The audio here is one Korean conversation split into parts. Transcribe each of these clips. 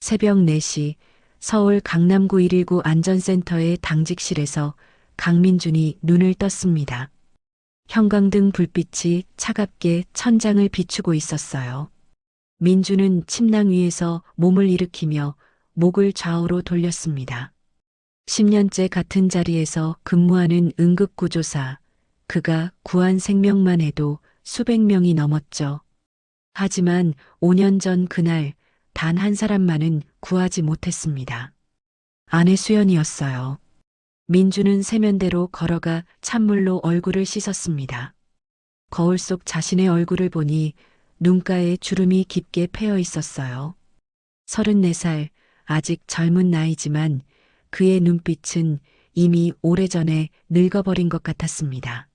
새벽 4시 서울 강남구 119 안전센터의 당직실에서 강민준이 눈을 떴습니다. 형광등 불빛이 차갑게 천장을 비추고 있었어요. 민준은 침낭 위에서 몸을 일으키며 목을 좌우로 돌렸습니다. 10년째 같은 자리에서 근무하는 응급구조사, 그가 구한 생명만 해도 수백 명이 넘었죠. 하지만 5년 전 그날 단 한 사람만은 구하지 못했습니다. 아내 수연이었어요. 민주는 세면대로 걸어가 찬물로 얼굴을 씻었습니다. 거울 속 자신의 얼굴을 보니 눈가에 주름이 깊게 패여 있었어요. 34살, 아직 젊은 나이지만 그의 눈빛은 이미 오래전에 늙어버린 것 같았습니다.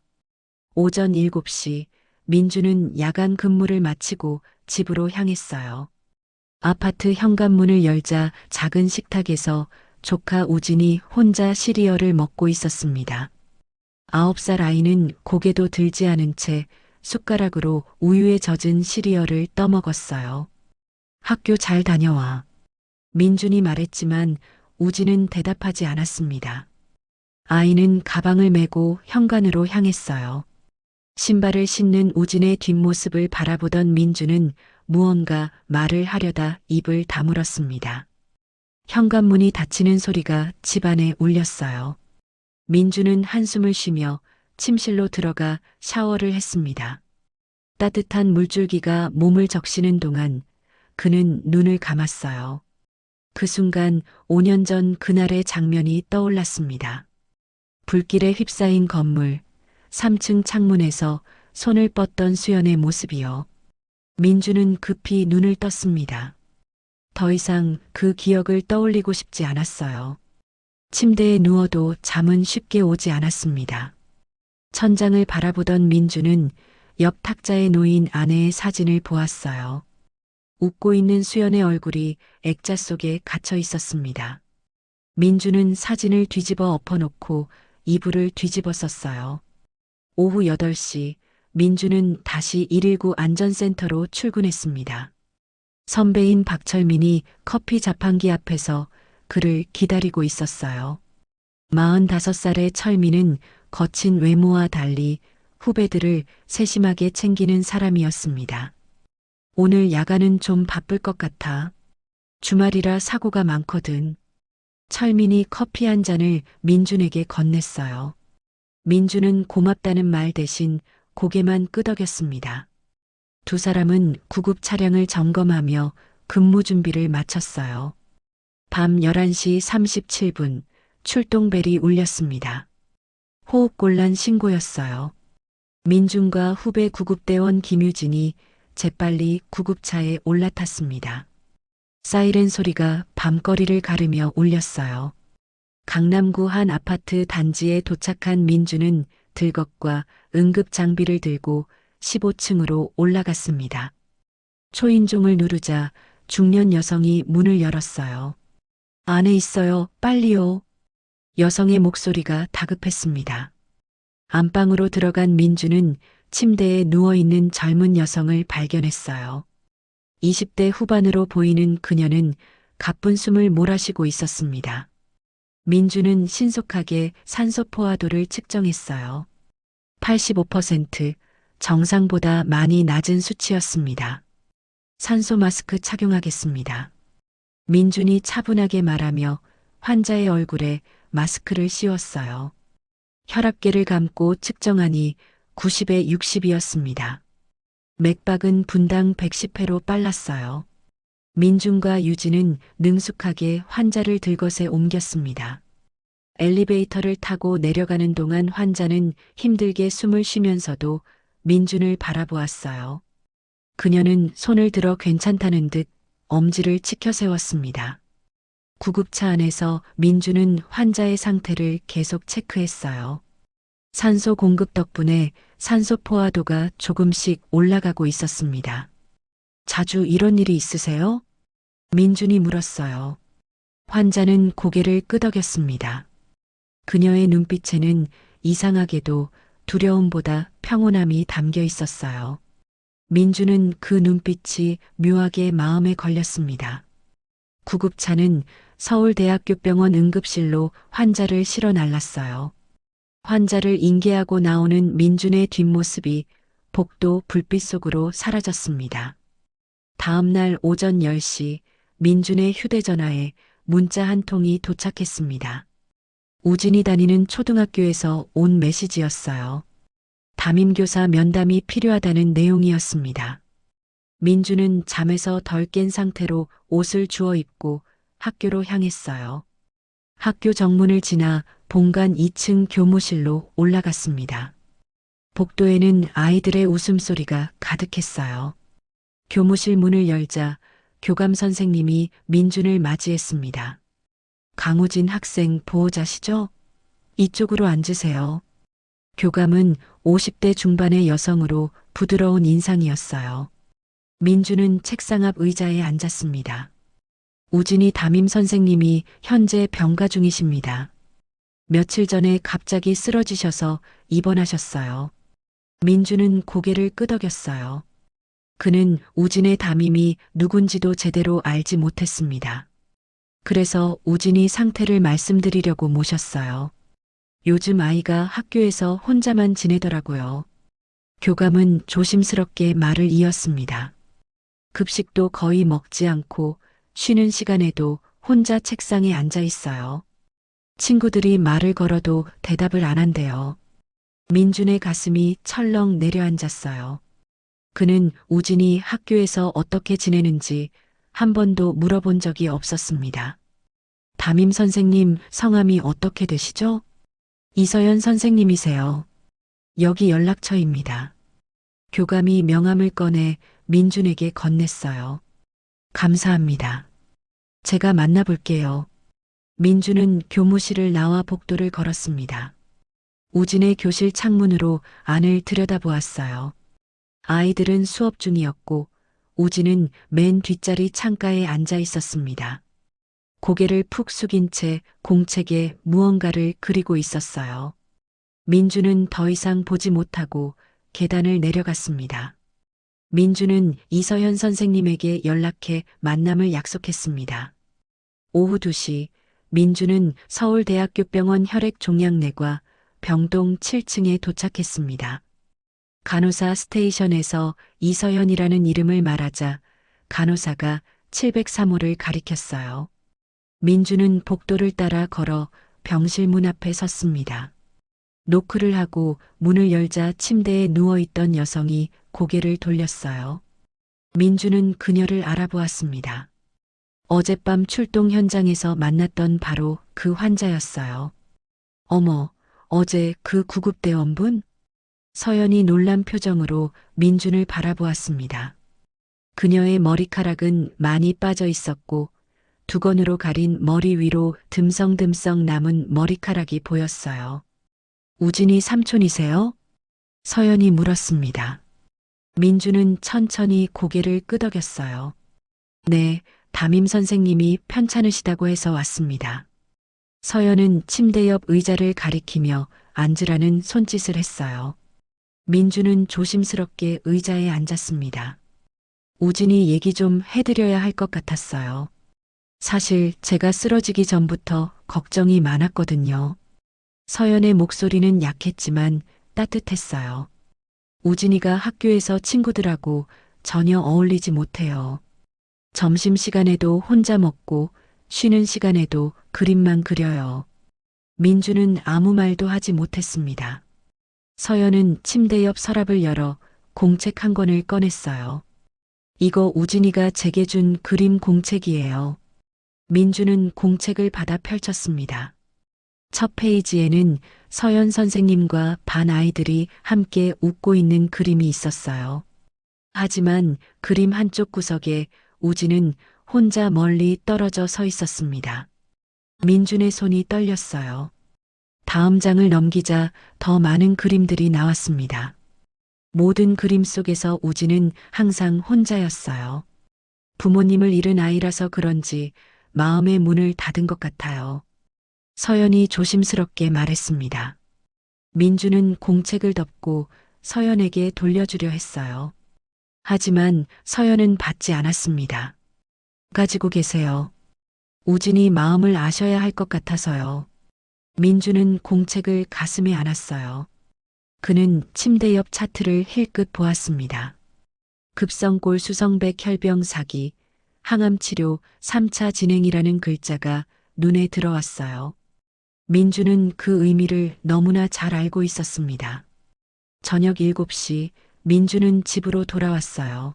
오전 7시 민주는 야간 근무를 마치고 집으로 향했어요. 아파트 현관문을 열자 작은 식탁에서 조카 우진이 혼자 시리얼을 먹고 있었습니다. 9살 아이는 고개도 들지 않은 채 숟가락으로 우유에 젖은 시리얼을 떠먹었어요. 학교 잘 다녀와. 민준이 말했지만 우진은 대답하지 않았습니다. 아이는 가방을 메고 현관으로 향했어요. 신발을 신는 우진의 뒷모습을 바라보던 민주는 무언가 말을 하려다 입을 다물었습니다. 현관문이 닫히는 소리가 집안에 울렸어요. 민주는 한숨을 쉬며 침실로 들어가 샤워를 했습니다. 따뜻한 물줄기가 몸을 적시는 동안 그는 눈을 감았어요. 그 순간 5년 전 그날의 장면이 떠올랐습니다. 불길에 휩싸인 건물, 3층 창문에서 손을 뻗던 수연의 모습이요. 민주는 급히 눈을 떴습니다. 더 이상 그 기억을 떠올리고 싶지 않았어요. 침대에 누워도 잠은 쉽게 오지 않았습니다. 천장을 바라보던 민주는 옆 탁자에 놓인 아내의 사진을 보았어요. 웃고 있는 수연의 얼굴이 액자 속에 갇혀 있었습니다. 민주는 사진을 뒤집어 엎어놓고 이불을 뒤집어 썼어요. 오후 8시 민주는 다시 119 안전센터로 출근했습니다. 선배인 박철민이 커피 자판기 앞에서 그를 기다리고 있었어요. 45살의 철민은 거친 외모와 달리 후배들을 세심하게 챙기는 사람이었습니다. 오늘 야간은 좀 바쁠 것 같아. 주말이라 사고가 많거든. 철민이 커피 한 잔을 민준에게 건넸어요. 민준은 고맙다는 말 대신 고개만 끄덕였습니다. 두 사람은 구급 차량을 점검하며 근무 준비를 마쳤어요. 밤 11시 37분 출동벨이 울렸습니다. 호흡곤란 신고였어요. 민준과 후배 구급대원 김유진이 재빨리 구급차에 올라탔습니다. 사이렌 소리가 밤거리를 가르며 울렸어요. 강남구 한 아파트 단지에 도착한 민주는 들것과 응급 장비를 들고 15층으로 올라갔습니다. 초인종을 누르자 중년 여성이 문을 열었어요. 안에 있어요. 빨리요. 여성의 목소리가 다급했습니다. 안방으로 들어간 민주는 침대에 누워있는 젊은 여성을 발견했어요. 20대 후반으로 보이는 그녀는 가쁜 숨을 몰아쉬고 있었습니다. 민주는 신속하게 산소 포화도를 측정했어요. 85%, 정상보다 많이 낮은 수치였습니다. 산소 마스크 착용하겠습니다. 민준이 차분하게 말하며 환자의 얼굴에 마스크를 씌웠어요. 혈압계를 감고 측정하니 90에 60이었습니다. 맥박은 분당 110회로 빨랐어요. 민준과 유진은 능숙하게 환자를 들것에 옮겼습니다. 엘리베이터를 타고 내려가는 동안 환자는 힘들게 숨을 쉬면서도 민준을 바라보았어요. 그녀는 손을 들어 괜찮다는 듯 엄지를 치켜 세웠습니다. 구급차 안에서 민준은 환자의 상태를 계속 체크했어요. 산소 공급 덕분에 산소 포화도가 조금씩 올라가고 있었습니다. 자주 이런 일이 있으세요? 민준이 물었어요. 환자는 고개를 끄덕였습니다. 그녀의 눈빛에는 이상하게도 두려움보다 평온함이 담겨 있었어요. 민주는 그 눈빛이 묘하게 마음에 걸렸습니다. 구급차는 서울대학교병원 응급실로 환자를 실어 날랐어요. 환자를 인계하고 나오는 민준의 뒷모습이 복도 불빛 속으로 사라졌습니다. 다음 날 오전 10시 민준의 휴대전화에 문자 한 통이 도착했습니다. 우진이 다니는 초등학교에서 온 메시지였어요. 담임교사 면담이 필요하다는 내용이었습니다. 민준은 잠에서 덜 깬 상태로 옷을 주워 입고 학교로 향했어요. 학교 정문을 지나 본관 2층 교무실로 올라갔습니다. 복도에는 아이들의 웃음소리가 가득했어요. 교무실 문을 열자 교감 선생님이 민준을 맞이했습니다. 강우진 학생 보호자시죠? 이쪽으로 앉으세요. 교감은 50대 중반의 여성으로 부드러운 인상이었어요. 민준은 책상 앞 의자에 앉았습니다. 우진이 담임 선생님이 현재 병가 중이십니다. 며칠 전에 갑자기 쓰러지셔서 입원하셨어요. 민준은 고개를 끄덕였어요. 그는 우진의 담임이 누군지도 제대로 알지 못했습니다. 그래서 우진이 상태를 말씀드리려고 모셨어요. 요즘 아이가 학교에서 혼자만 지내더라고요. 교감은 조심스럽게 말을 이었습니다. 급식도 거의 먹지 않고 쉬는 시간에도 혼자 책상에 앉아 있어요. 친구들이 말을 걸어도 대답을 안 한대요. 민준의 가슴이 철렁 내려앉았어요. 그는 우진이 학교에서 어떻게 지내는지 한 번도 물어본 적이 없었습니다. 담임 선생님 성함이 어떻게 되시죠? 이서연 선생님이세요. 여기 연락처입니다. 교감이 명함을 꺼내 민준에게 건넸어요. 감사합니다. 제가 만나볼게요. 민준은 교무실을 나와 복도를 걸었습니다. 우진의 교실 창문으로 안을 들여다보았어요. 아이들은 수업 중이었고 우진은 맨 뒷자리 창가에 앉아 있었습니다. 고개를 푹 숙인 채 공책에 무언가를 그리고 있었어요. 민준은 더 이상 보지 못하고 계단을 내려갔습니다. 민준은 이서현 선생님에게 연락해 만남을 약속했습니다. 오후 2시 민준은 서울대학교병원 혈액종양내과 병동 7층에 도착했습니다. 간호사 스테이션에서 이서현이라는 이름을 말하자 간호사가 703호를 가리켰어요. 민준은 복도를 따라 걸어 병실 문 앞에 섰습니다. 노크를 하고 문을 열자 침대에 누워있던 여성이 고개를 돌렸어요. 민준은 그녀를 알아보았습니다. 어젯밤 출동 현장에서 만났던 바로 그 환자였어요. 어머, 어제 그 구급대원분? 서연이 놀란 표정으로 민준을 바라보았습니다. 그녀의 머리카락은 많이 빠져 있었고 두건으로 가린 머리 위로 듬성듬성 남은 머리카락이 보였어요. 우진이 삼촌이세요? 서연이 물었습니다. 민준은 천천히 고개를 끄덕였어요. 네, 담임 선생님이 편찮으시다고 해서 왔습니다. 서연은 침대 옆 의자를 가리키며 앉으라는 손짓을 했어요. 민준은 조심스럽게 의자에 앉았습니다. 우진이 얘기 좀 해드려야 할 것 같았어요. 사실 제가 쓰러지기 전부터 걱정이 많았거든요. 서연의 목소리는 약했지만 따뜻했어요. 우진이가 학교에서 친구들하고 전혀 어울리지 못해요. 점심시간에도 혼자 먹고 쉬는 시간에도 그림만 그려요. 민주는 아무 말도 하지 못했습니다. 서연은 침대 옆 서랍을 열어 공책 한 권을 꺼냈어요. 이거 우진이가 제게 준 그림 공책이에요. 민주는 공책을 받아 펼쳤습니다. 첫 페이지에는 서연 선생님과 반 아이들이 함께 웃고 있는 그림이 있었어요. 하지만 그림 한쪽 구석에 우진은 혼자 멀리 떨어져 서 있었습니다. 민준의 손이 떨렸어요. 다음 장을 넘기자 더 많은 그림들이 나왔습니다. 모든 그림 속에서 우진은 항상 혼자였어요. 부모님을 잃은 아이라서 그런지 마음의 문을 닫은 것 같아요. 서연이 조심스럽게 말했습니다. 민주는 공책을 덮고 서연에게 돌려주려 했어요. 하지만 서연은 받지 않았습니다. 가지고 계세요. 우진이 마음을 아셔야 할 것 같아서요. 민주는 공책을 가슴에 안았어요. 그는 침대 옆 차트를 힐끗 보았습니다. 급성골 수성백 혈병 사기, 항암치료 3차 진행이라는 글자가 눈에 들어왔어요. 민주는 그 의미를 너무나 잘 알고 있었습니다. 저녁 7시 민주는 집으로 돌아왔어요.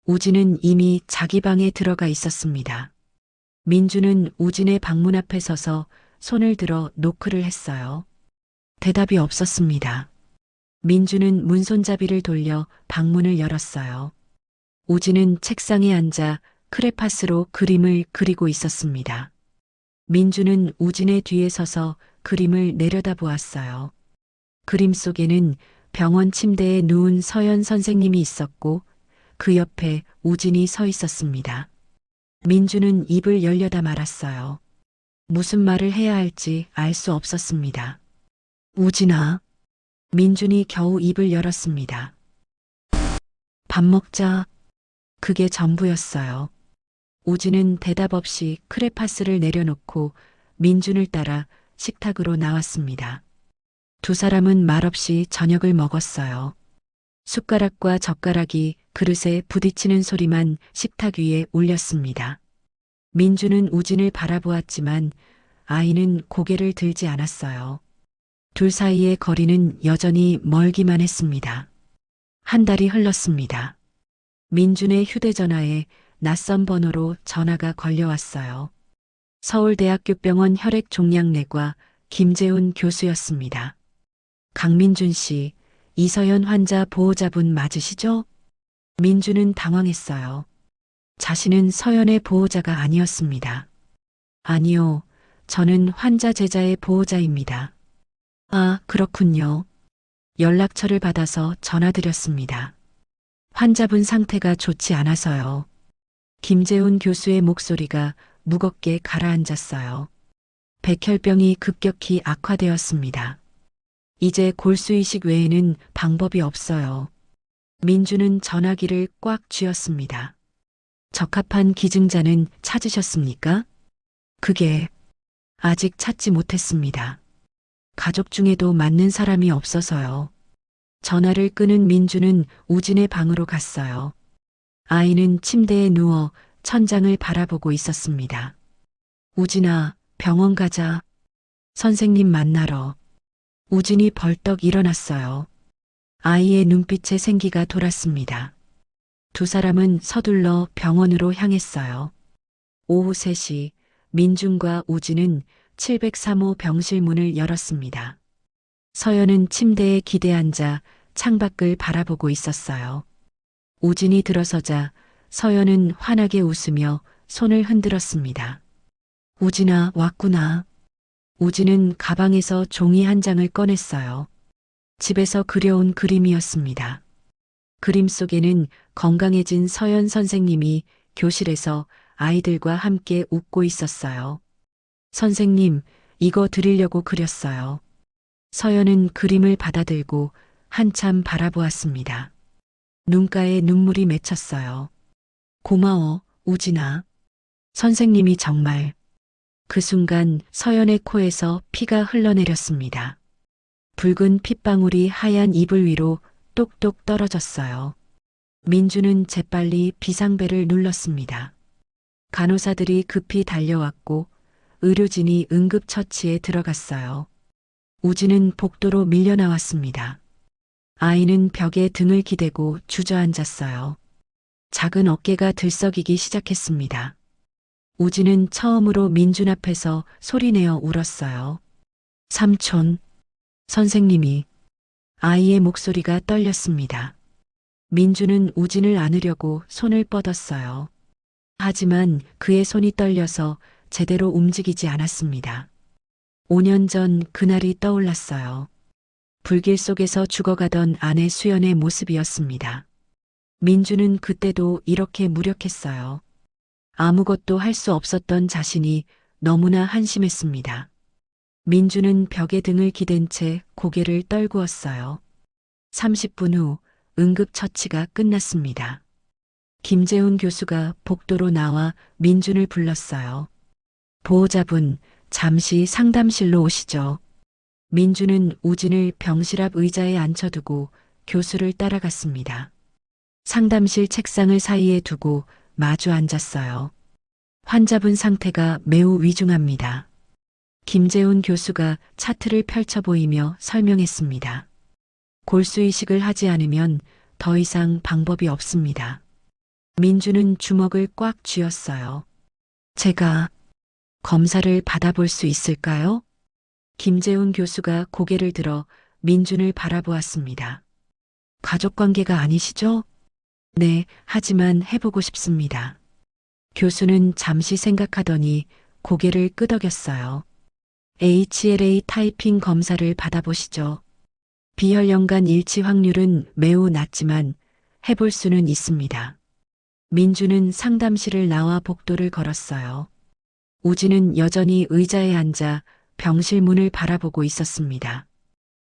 우진은 이미 자기 방에 들어가 있었습니다. 민주는 우진의 방문 앞에 서서 손을 들어 노크를 했어요. 대답이 없었습니다. 민주는 문손잡이를 돌려 방문을 열었어요. 우진은 책상에 앉아 크레파스로 그림을 그리고 있었습니다. 민주는 우진의 뒤에 서서 그림을 내려다보았어요. 그림 속에는 병원 침대에 누운 서연 선생님이 있었고 그 옆에 우진이 서 있었습니다. 민주는 입을 열려다 말았어요. 무슨 말을 해야 할지 알 수 없었습니다. 우진아. 민준이 겨우 입을 열었습니다. 밥 먹자. 그게 전부였어요. 우진은 대답 없이 크레파스를 내려놓고 민준을 따라 식탁으로 나왔습니다. 두 사람은 말없이 저녁을 먹었어요. 숟가락과 젓가락이 그릇에 부딪히는 소리만 식탁 위에 울렸습니다. 민주는 우진을 바라보았지만 아이는 고개를 들지 않았어요. 둘 사이의 거리는 여전히 멀기만 했습니다. 한 달이 흘렀습니다. 민준의 휴대전화에 낯선 번호로 전화가 걸려왔어요. 서울대학교병원 혈액종양내과 김재훈 교수였습니다. 강민준 씨, 이서연 환자 보호자분 맞으시죠? 민준은 당황했어요. 자신은 서연의 보호자가 아니었습니다. 아니요, 저는 환자 제자의 보호자입니다. 아, 그렇군요. 연락처를 받아서 전화드렸습니다. 환자분 상태가 좋지 않아서요. 김재훈 교수의 목소리가 무겁게 가라앉았어요. 백혈병이 급격히 악화되었습니다. 이제 골수이식 외에는 방법이 없어요. 민주는 전화기를 꽉 쥐었습니다. 적합한 기증자는 찾으셨습니까? 그게 아직 찾지 못했습니다. 가족 중에도 맞는 사람이 없어서요. 전화를 끄는 민주는 우진의 방으로 갔어요. 아이는 침대에 누워 천장을 바라보고 있었습니다. 우진아, 병원 가자. 선생님 만나러. 우진이 벌떡 일어났어요. 아이의 눈빛에 생기가 돌았습니다. 두 사람은 서둘러 병원으로 향했어요. 오후 3시 민준과 우진은 703호 병실 문을 열었습니다. 서연은 침대에 기대 앉아 창밖을 바라보고 있었어요. 우진이 들어서자 서연은 환하게 웃으며 손을 흔들었습니다. 우진아, 왔구나. 우진은 가방에서 종이 한 장을 꺼냈어요. 집에서 그려온 그림이었습니다. 그림 속에는 건강해진 서연 선생님이 교실에서 아이들과 함께 웃고 있었어요. 선생님, 이거 드리려고 그렸어요. 서연은 그림을 받아들고 한참 바라보았습니다. 눈가에 눈물이 맺혔어요. 고마워, 우진아. 선생님이 정말. 그 순간 서연의 코에서 피가 흘러내렸습니다. 붉은 핏방울이 하얀 이불 위로 똑똑 떨어졌어요. 민주는 재빨리 비상벨을 눌렀습니다. 간호사들이 급히 달려왔고 의료진이 응급처치에 들어갔어요. 우진은 복도로 밀려나왔습니다. 아이는 벽에 등을 기대고 주저앉았어요. 작은 어깨가 들썩이기 시작했습니다. 우진은 처음으로 민준 앞에서 소리내어 울었어요. 삼촌, 선생님이. 아이의 목소리가 떨렸습니다. 민준은 우진을 안으려고 손을 뻗었어요. 하지만 그의 손이 떨려서 제대로 움직이지 않았습니다. 5년 전 그날이 떠올랐어요. 불길 속에서 죽어가던 아내 수연의 모습이었습니다. 민주는 그때도 이렇게 무력했어요. 아무것도 할 수 없었던 자신이 너무나 한심했습니다. 민주는 벽에 등을 기댄 채 고개를 떨구었어요. 30분 후 응급처치가 끝났습니다. 김재훈 교수가 복도로 나와 민준을 불렀어요. 보호자분, 잠시 상담실로 오시죠. 민주는 우진을 병실 앞 의자에 앉혀두고 교수를 따라갔습니다. 상담실 책상을 사이에 두고 마주 앉았어요. 환자분 상태가 매우 위중합니다. 김재훈 교수가 차트를 펼쳐 보이며 설명했습니다. 골수이식을 하지 않으면 더 이상 방법이 없습니다. 민주는 주먹을 꽉 쥐었어요. 제가 검사를 받아볼 수 있을까요? 김재훈 교수가 고개를 들어 민준을 바라보았습니다. 가족관계가 아니시죠? 네, 하지만 해보고 싶습니다. 교수는 잠시 생각하더니 고개를 끄덕였어요. HLA 타이핑 검사를 받아보시죠. 비혈연관 일치 확률은 매우 낮지만 해볼 수는 있습니다. 민주는 상담실을 나와 복도를 걸었어요. 우진은 여전히 의자에 앉아 병실 문을 바라보고 있었습니다.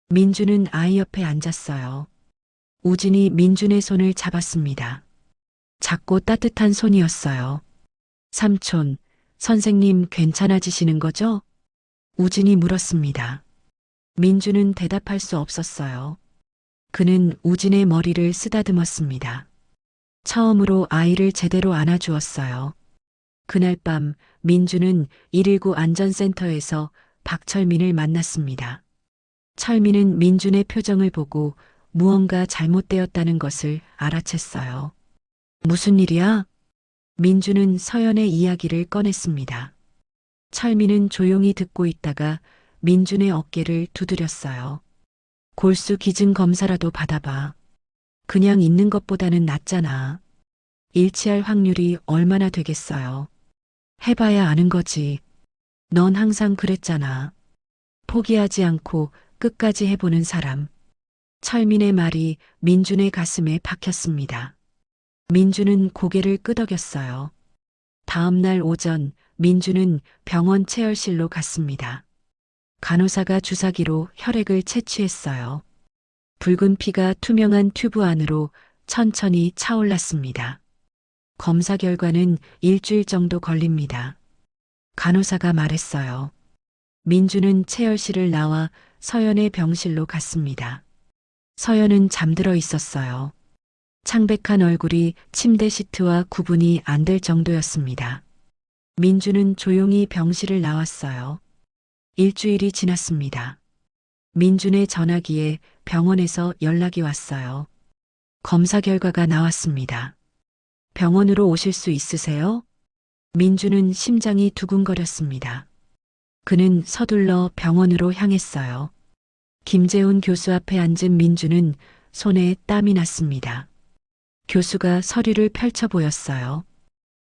민주는 아이 옆에 앉았어요. 우진이 민준의 손을 잡았습니다. 작고 따뜻한 손이었어요. 삼촌, 선생님 괜찮아지시는 거죠? 우진이 물었습니다. 민주는 대답할 수 없었어요. 그는 우진의 머리를 쓰다듬었습니다. 처음으로 아이를 제대로 안아주었어요. 그날 밤 민주는 119 안전센터에서 박철민을 만났습니다. 철민은 민준의 표정을 보고 무언가 잘못되었다는 것을 알아챘어요. 무슨 일이야? 민주는 서연의 이야기를 꺼냈습니다. 철민은 조용히 듣고 있다가 민준의 어깨를 두드렸어요. 골수 기증 검사라도 받아봐. 그냥 있는 것보다는 낫잖아. 일치할 확률이 얼마나 되겠어요. 해봐야 아는 거지. 넌 항상 그랬잖아. 포기하지 않고 끝까지 해보는 사람. 철민의 말이 민준의 가슴에 박혔습니다. 민준은 고개를 끄덕였어요. 다음 날 오전 민준은 병원 체열실로 갔습니다. 간호사가 주사기로 혈액을 채취했어요. 붉은 피가 투명한 튜브 안으로 천천히 차올랐습니다. 검사 결과는 일주일 정도 걸립니다. 간호사가 말했어요. 민주는 체열실을 나와 서연의 병실로 갔습니다. 서연은 잠들어 있었어요. 창백한 얼굴이 침대 시트와 구분이 안 될 정도였습니다. 민주는 조용히 병실을 나왔어요. 일주일이 지났습니다. 민준의 전화기에 병원에서 연락이 왔어요. 검사 결과가 나왔습니다. 병원으로 오실 수 있으세요? 민주는 심장이 두근거렸습니다. 그는 서둘러 병원으로 향했어요. 김재훈 교수 앞에 앉은 민주는 손에 땀이 났습니다. 교수가 서류를 펼쳐 보였어요.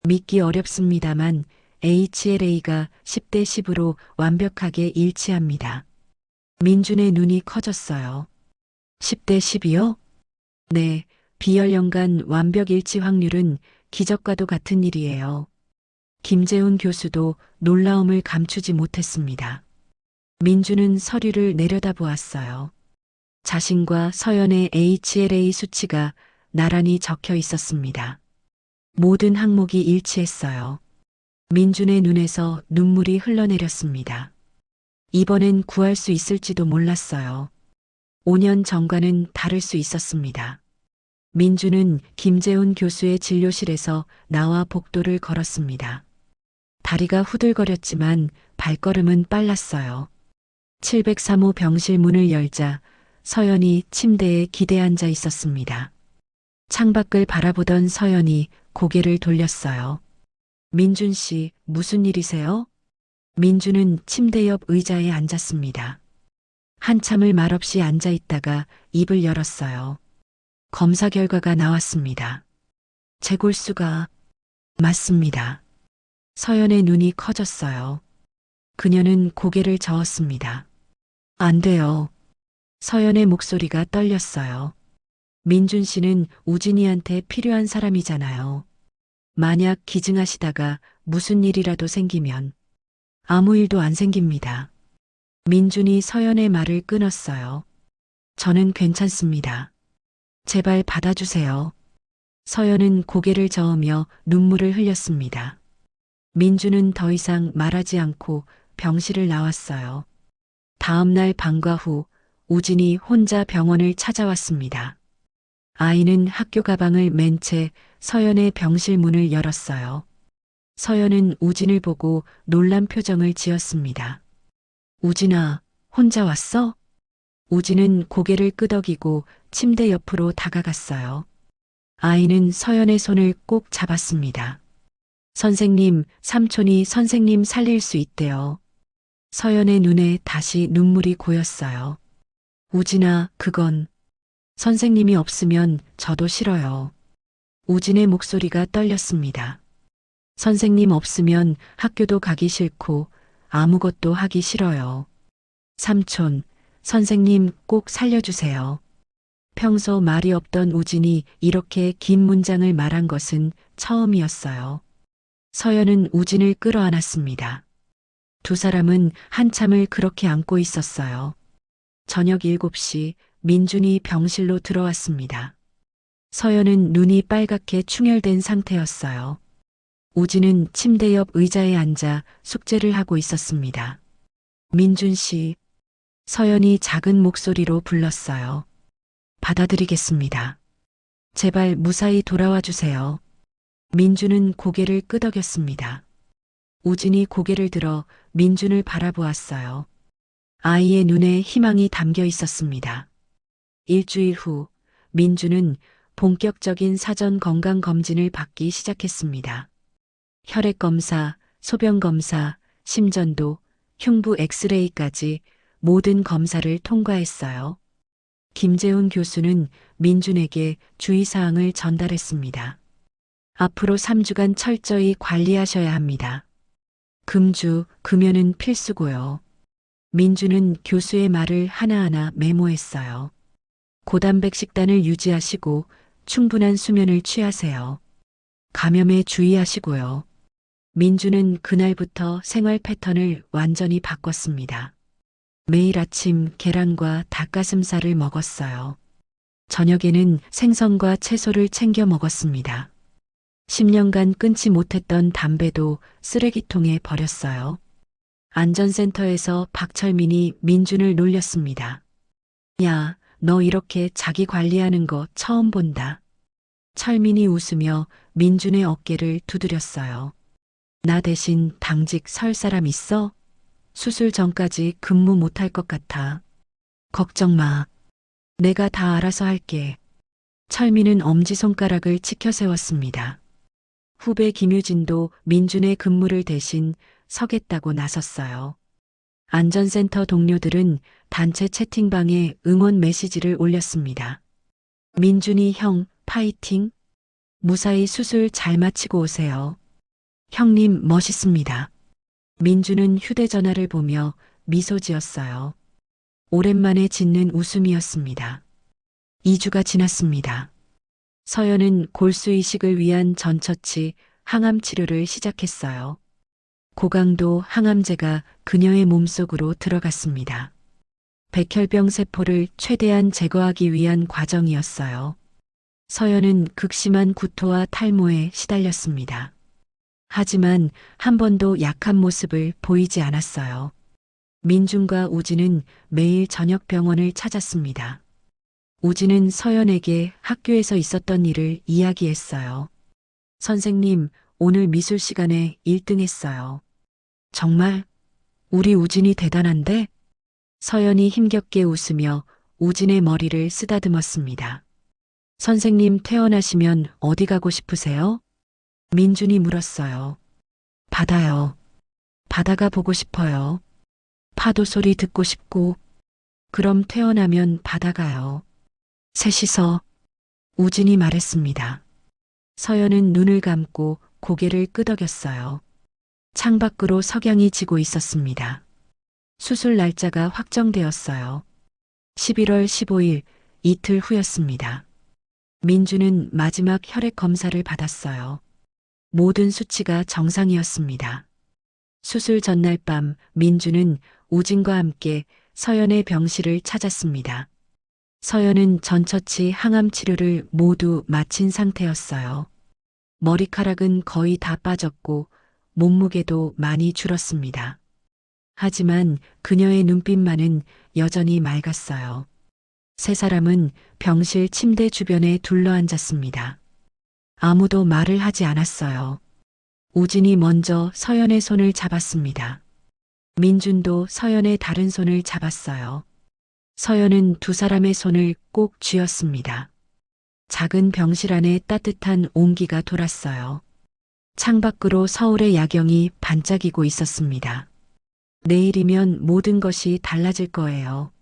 믿기 어렵습니다만 HLA가 10대 10으로 완벽하게 일치합니다. 민준의 눈이 커졌어요. 10대 10이요? 네, 비혈연관 완벽 일치 확률은 기적과도 같은 일이에요. 김재훈 교수도 놀라움을 감추지 못했습니다. 민주는 서류를 내려다보았어요. 자신과 서연의 HLA 수치가 나란히 적혀 있었습니다. 모든 항목이 일치했어요. 민준의 눈에서 눈물이 흘러내렸습니다. 이번엔 구할 수 있을지도 몰랐어요. 5년 전과는 다를 수 있었습니다. 민주는 김재훈 교수의 진료실에서 나와 복도를 걸었습니다. 다리가 후들거렸지만 발걸음은 빨랐어요. 703호 병실 문을 열자 서연이 침대에 기대 앉아 있었습니다. 창밖을 바라보던 서연이 고개를 돌렸어요. 민준 씨, 무슨 일이세요? 민주는 침대 옆 의자에 앉았습니다. 한참을 말없이 앉아 있다가 입을 열었어요. 검사 결과가 나왔습니다. 제 골수가 맞습니다. 서연의 눈이 커졌어요. 그녀는 고개를 저었습니다. 안 돼요. 서연의 목소리가 떨렸어요. 민준 씨는 우진이한테 필요한 사람이잖아요. 만약 기증하시다가 무슨 일이라도 생기면 아무 일도 안 생깁니다. 민준이 서연의 말을 끊었어요. 저는 괜찮습니다. 제발 받아주세요. 서연은 고개를 저으며 눈물을 흘렸습니다. 민주는 더 이상 말하지 않고 병실을 나왔어요. 다음 날 방과 후 우진이 혼자 병원을 찾아왔습니다. 아이는 학교 가방을 맨 채 서연의 병실 문을 열었어요. 서연은 우진을 보고 놀란 표정을 지었습니다. 우진아, 혼자 왔어? 우진은 고개를 끄덕이고 침대 옆으로 다가갔어요. 아이는 서연의 손을 꼭 잡았습니다. 선생님, 삼촌이 선생님 살릴 수 있대요. 서연의 눈에 다시 눈물이 고였어요. 우진아, 그건 선생님이 없으면 저도 싫어요. 우진의 목소리가 떨렸습니다. 선생님 없으면 학교도 가기 싫고 아무것도 하기 싫어요. 삼촌, 선생님 꼭 살려주세요. 평소 말이 없던 우진이 이렇게 긴 문장을 말한 것은 처음이었어요. 서연은 우진을 끌어안았습니다. 두 사람은 한참을 그렇게 안고 있었어요. 저녁 7시 민준이 병실로 들어왔습니다. 서연은 눈이 빨갛게 충혈된 상태였어요. 우진은 침대 옆 의자에 앉아 숙제를 하고 있었습니다. 민준 씨, 서연이 작은 목소리로 불렀어요. 받아드리겠습니다. 제발 무사히 돌아와 주세요. 민준은 고개를 끄덕였습니다. 우진이 고개를 들어 민준을 바라보았어요. 아이의 눈에 희망이 담겨 있었습니다. 일주일 후 민준은 본격적인 사전 건강 검진을 받기 시작했습니다. 혈액 검사, 소변 검사, 심전도, 흉부 엑스레이까지 모든 검사를 통과했어요. 김재훈 교수는 민준에게 주의사항을 전달했습니다. 앞으로 3주간 철저히 관리하셔야 합니다. 금주, 금연은 필수고요. 민준은 교수의 말을 하나하나 메모했어요. 고단백 식단을 유지하시고 충분한 수면을 취하세요. 감염에 주의하시고요. 민준은 그날부터 생활 패턴을 완전히 바꿨습니다. 매일 아침 계란과 닭가슴살을 먹었어요. 저녁에는 생선과 채소를 챙겨 먹었습니다. 10년간 끊지 못했던 담배도 쓰레기통에 버렸어요. 안전센터에서 박철민이 민준을 놀렸습니다. 야, 너 이렇게 자기 관리하는 거 처음 본다. 철민이 웃으며 민준의 어깨를 두드렸어요. 나 대신 당직 설 사람 있어? 수술 전까지 근무 못할 것 같아. 걱정 마. 내가 다 알아서 할게. 철민은 엄지손가락을 치켜 세웠습니다. 후배 김유진도 민준의 근무를 대신 서겠다고 나섰어요. 안전센터 동료들은 단체 채팅방에 응원 메시지를 올렸습니다. 민준이 형, 파이팅! 무사히 수술 잘 마치고 오세요. 형님 멋있습니다. 민준은 휴대전화를 보며 미소 지었어요. 오랜만에 짓는 웃음이었습니다. 2주가 지났습니다. 서연은 골수 이식을 위한 전처치 항암 치료를 시작했어요. 고강도 항암제가 그녀의 몸속으로 들어갔습니다. 백혈병 세포를 최대한 제거하기 위한 과정이었어요. 서연은 극심한 구토와 탈모에 시달렸습니다. 하지만 한 번도 약한 모습을 보이지 않았어요. 민준과 우진은 매일 저녁 병원을 찾았습니다. 우진은 서연에게 학교에서 있었던 일을 이야기했어요. 선생님, 오늘 미술 시간에 1등 했어요. 정말? 우리 우진이 대단한데? 서연이 힘겹게 웃으며 우진의 머리를 쓰다듬었습니다. 선생님 퇴원하시면 어디 가고 싶으세요? 민준이 물었어요. 바다요. 바다가 보고 싶어요. 파도 소리 듣고 싶고, 그럼 퇴원하면 바다 가요. 셋이서 우진이 말했습니다. 서연은 눈을 감고 고개를 끄덕였어요. 창밖으로 석양이 지고 있었습니다. 수술 날짜가 확정되었어요. 11월 15일 이틀 후였습니다. 민주는 마지막 혈액 검사를 받았어요. 모든 수치가 정상이었습니다. 수술 전날 밤 민주는 우진과 함께 서연의 병실을 찾았습니다. 서연은 전처치 항암 치료를 모두 마친 상태였어요. 머리카락은 거의 다 빠졌고 몸무게도 많이 줄었습니다. 하지만 그녀의 눈빛만은 여전히 맑았어요. 세 사람은 병실 침대 주변에 둘러앉았습니다. 아무도 말을 하지 않았어요. 우진이 먼저 서연의 손을 잡았습니다. 민준도 서연의 다른 손을 잡았어요. 서연은 두 사람의 손을 꼭 쥐었습니다. 작은 병실 안에 따뜻한 온기가 돌았어요. 창밖으로 서울의 야경이 반짝이고 있었습니다. 내일이면 모든 것이 달라질 거예요.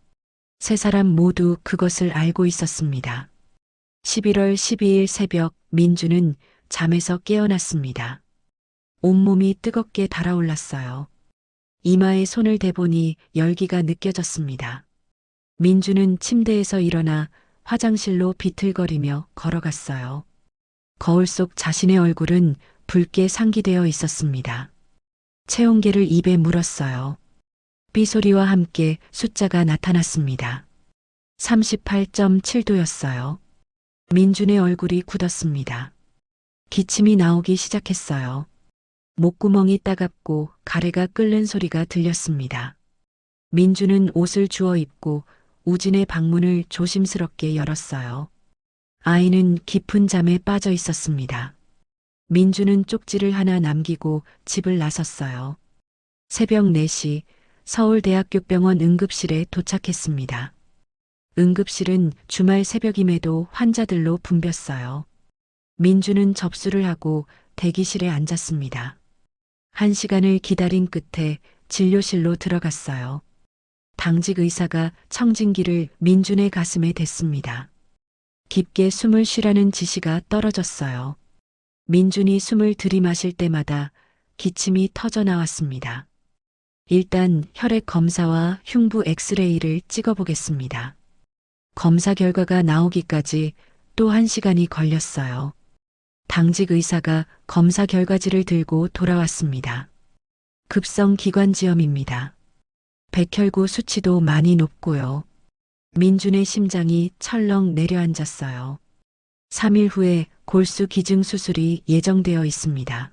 세 사람 모두 그것을 알고 있었습니다. 11월 12일 새벽 민주는 잠에서 깨어났습니다. 온몸이 뜨겁게 달아올랐어요. 이마에 손을 대보니 열기가 느껴졌습니다. 민주는 침대에서 일어나 화장실로 비틀거리며 걸어갔어요. 거울 속 자신의 얼굴은 붉게 상기되어 있었습니다. 체온계를 입에 물었어요. 삐소리와 함께 숫자가 나타났습니다. 38.7도였어요. 민준의 얼굴이 굳었습니다. 기침이 나오기 시작했어요. 목구멍이 따갑고 가래가 끓는 소리가 들렸습니다. 민준은 옷을 주워 입고 우진의 방문을 조심스럽게 열었어요. 아이는 깊은 잠에 빠져 있었습니다. 민준은 쪽지를 하나 남기고 집을 나섰어요. 새벽 4시 서울대학교병원 응급실에 도착했습니다. 응급실은 주말 새벽임에도 환자들로 붐볐어요. 민준은 접수를 하고 대기실에 앉았습니다. 1시간을 기다린 끝에 진료실로 들어갔어요. 당직 의사가 청진기를 민준의 가슴에 댔습니다. 깊게 숨을 쉬라는 지시가 떨어졌어요. 민준이 숨을 들이마실 때마다 기침이 터져 나왔습니다. 일단 혈액 검사와 흉부 엑스레이를 찍어보겠습니다. 검사 결과가 나오기까지 또 1시간이 걸렸어요. 당직 의사가 검사 결과지를 들고 돌아왔습니다. 급성 기관지염입니다. 백혈구 수치도 많이 높고요. 민준의 심장이 철렁 내려앉았어요. 3일 후에 골수 기증 수술이 예정되어 있습니다.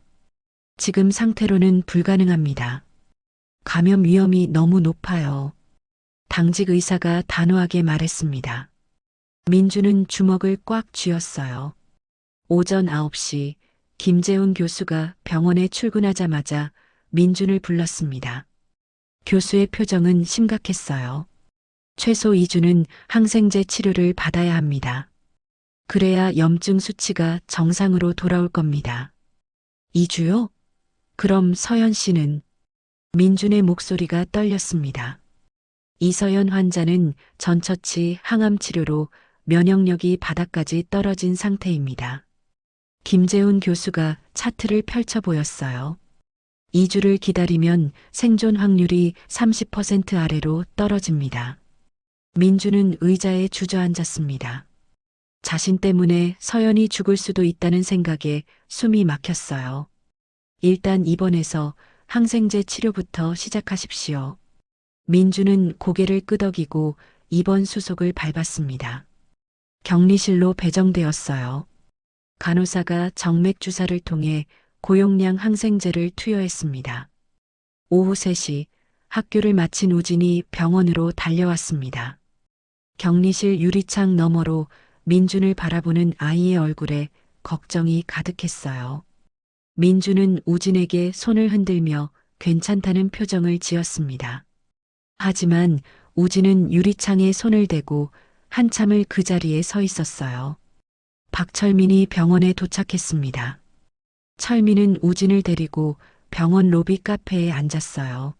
지금 상태로는 불가능합니다. 감염 위험이 너무 높아요. 당직 의사가 단호하게 말했습니다. 민준은 주먹을 꽉 쥐었어요. 오전 9시 김재훈 교수가 병원에 출근하자마자 민준을 불렀습니다. 교수의 표정은 심각했어요. 최소 2주는 항생제 치료를 받아야 합니다. 그래야 염증 수치가 정상으로 돌아올 겁니다. 2주요? 그럼 서연 씨는? 민준의 목소리가 떨렸습니다. 이서연 환자는 전처치 항암 치료로 면역력이 바닥까지 떨어진 상태입니다. 김재훈 교수가 차트를 펼쳐 보였어요. 2주를 기다리면 생존 확률이 30% 아래로 떨어집니다. 민주는 의자에 주저앉았습니다. 자신 때문에 서연이 죽을 수도 있다는 생각에 숨이 막혔어요. 일단 입원해서 항생제 치료부터 시작하십시오. 민주는 고개를 끄덕이고 입원 수속을 밟았습니다. 격리실로 배정되었어요. 간호사가 정맥 주사를 통해 고용량 항생제를 투여했습니다. 오후 3시 학교를 마친 우진이 병원으로 달려왔습니다. 격리실 유리창 너머로 민준을 바라보는 아이의 얼굴에 걱정이 가득했어요. 민준은 우진에게 손을 흔들며 괜찮다는 표정을 지었습니다. 하지만 우진은 유리창에 손을 대고 한참을 그 자리에 서 있었어요. 박철민이 병원에 도착했습니다. 철민은 우진을 데리고 병원 로비 카페에 앉았어요.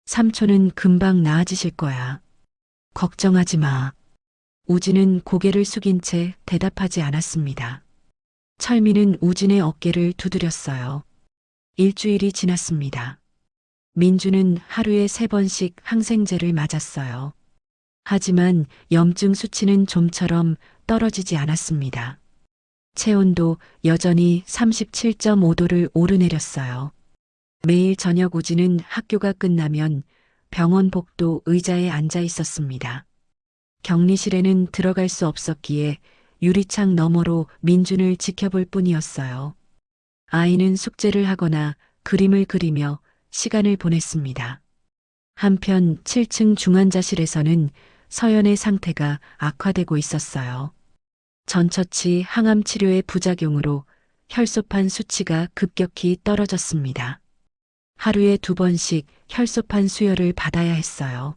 삼촌은 금방 나아지실 거야. 걱정하지 마. 우진은 고개를 숙인 채 대답하지 않았습니다. 철민은 우진의 어깨를 두드렸어요. 일주일이 지났습니다. 민주는 하루에 3번씩 항생제를 맞았어요. 하지만 염증 수치는 좀처럼 떨어지지 않았습니다. 체온도 여전히 37.5도를 오르내렸어요. 매일 저녁 우진은 학교가 끝나면 병원 복도 의자에 앉아 있었습니다. 격리실에는 들어갈 수 없었기에 유리창 너머로 민준을 지켜볼 뿐이었어요. 아이는 숙제를 하거나 그림을 그리며 시간을 보냈습니다. 한편 7층 중환자실에서는 서연의 상태가 악화되고 있었어요. 전처치 항암 치료의 부작용으로 혈소판 수치가 급격히 떨어졌습니다. 하루에 2번씩 혈소판 수혈을 받아야 했어요.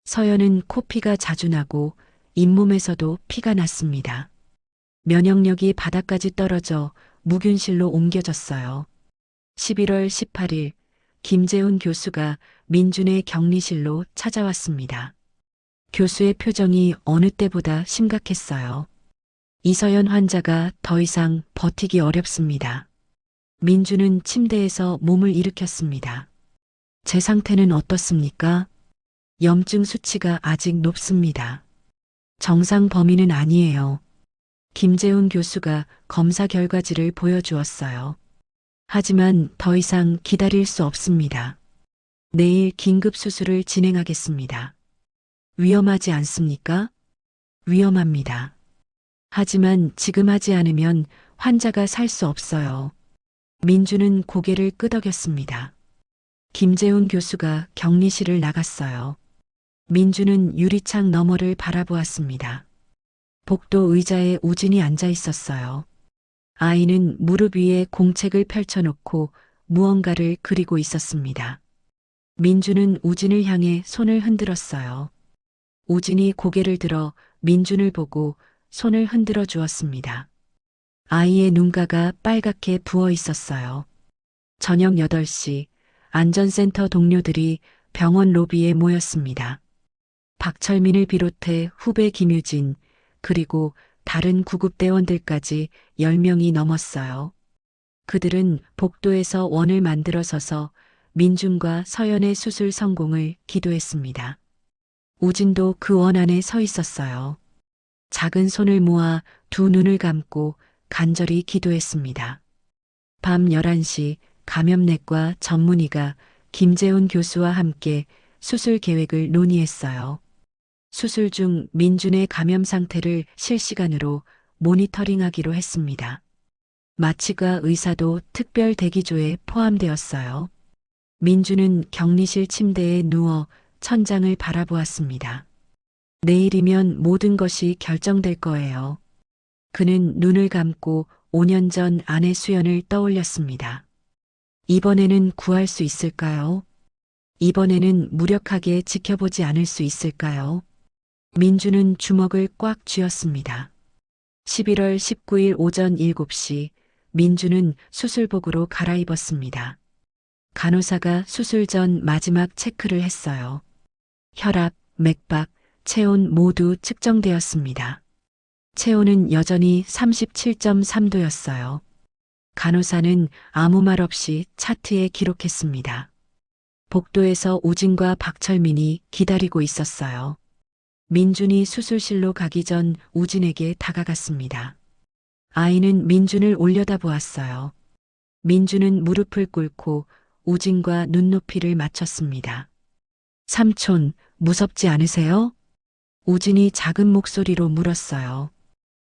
서연은 코피가 자주 나고 잇몸에서도 피가 났습니다. 면역력이 바닥까지 떨어져 무균실로 옮겨졌어요. 11월 18일 김재훈 교수가 민준의 격리실로 찾아왔습니다. 교수의 표정이 어느 때보다 심각했어요. 이서연 환자가 더 이상 버티기 어렵습니다. 민준은 침대에서 몸을 일으켰습니다. 제 상태는 어떻습니까? 염증 수치가 아직 높습니다. 정상 범위는 아니에요. 김재훈 교수가 검사 결과지를 보여주었어요. 하지만 더 이상 기다릴 수 없습니다. 내일 긴급 수술을 진행하겠습니다. 위험하지 않습니까? 위험합니다. 하지만 지금 하지 않으면 환자가 살 수 없어요. 민주는 고개를 끄덕였습니다. 김재훈 교수가 격리실을 나갔어요. 민주는 유리창 너머를 바라보았습니다. 복도 의자에 우진이 앉아 있었어요. 아이는 무릎 위에 공책을 펼쳐놓고 무언가를 그리고 있었습니다. 민주는 우진을 향해 손을 흔들었어요. 우진이 고개를 들어 민준을 보고 손을 흔들어 주었습니다. 아이의 눈가가 빨갛게 부어 있었어요. 저녁 8시 안전센터 동료들이 병원 로비에 모였습니다. 박철민을 비롯해 후배 김유진 그리고 다른 구급대원들까지 10명이 넘었어요. 그들은 복도에서 원을 만들어 서서 민준과 서연의 수술 성공을 기도했습니다. 우진도 그 원 안에 서 있었어요. 작은 손을 모아 두 눈을 감고 간절히 기도했습니다. 밤 11시 감염내과 전문의가 김재훈 교수와 함께 수술 계획을 논의했어요. 수술 중 민준의 감염 상태를 실시간으로 모니터링하기로 했습니다. 마취과 의사도 특별 대기조에 포함되었어요. 민준은 격리실 침대에 누워 천장을 바라보았습니다. 내일이면 모든 것이 결정될 거예요. 그는 눈을 감고 5년 전 아내 수연을 떠올렸습니다. 이번에는 구할 수 있을까요? 이번에는 무력하게 지켜보지 않을 수 있을까요? 민주는 주먹을 꽉 쥐었습니다. 11월 19일 오전 7시 민주는 수술복으로 갈아입었습니다. 간호사가 수술 전 마지막 체크를 했어요. 혈압, 맥박, 체온 모두 측정되었습니다. 체온은 여전히 37.3도였어요. 간호사는 아무 말 없이 차트에 기록했습니다. 복도에서 우진과 박철민이 기다리고 있었어요. 민준이 수술실로 가기 전 우진에게 다가갔습니다. 아이는 민준을 올려다보았어요. 민준은 무릎을 꿇고 우진과 눈높이를 맞췄습니다. 삼촌, 무섭지 않으세요? 우진이 작은 목소리로 물었어요.